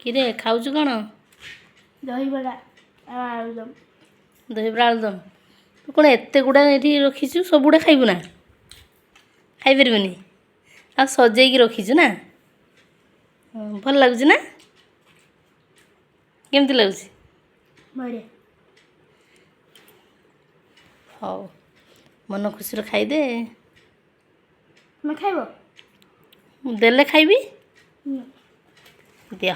किरे खाऊଛୁ କ'ଣ? ଦହିବରା ଆଉ ଆଳୁଦମ। ଦହିବରା ଆଳୁଦମ। ତୁ କ'ଣ ଏତେ ଗୁଡ଼ା ଏଠି ରଖିଛୁ? ସବୁଗୁଡ଼ା ଖାଇବୁ ନା? ଖାଇପାରିବୁନି? ଆଉ ସଜେଇକି ରଖିଛୁ ନା? ଭଲ ଲାଗୁଛି ନା? କେମିତି ଲାଗୁଛି? ବଢ଼ିଆ। ହଉ ମନ ଖୁସିରେ ଖାଇଦେ। ତୁମେ ଖାଇବ? ଦେଲେ ଖାଇବି। ଦିଅ।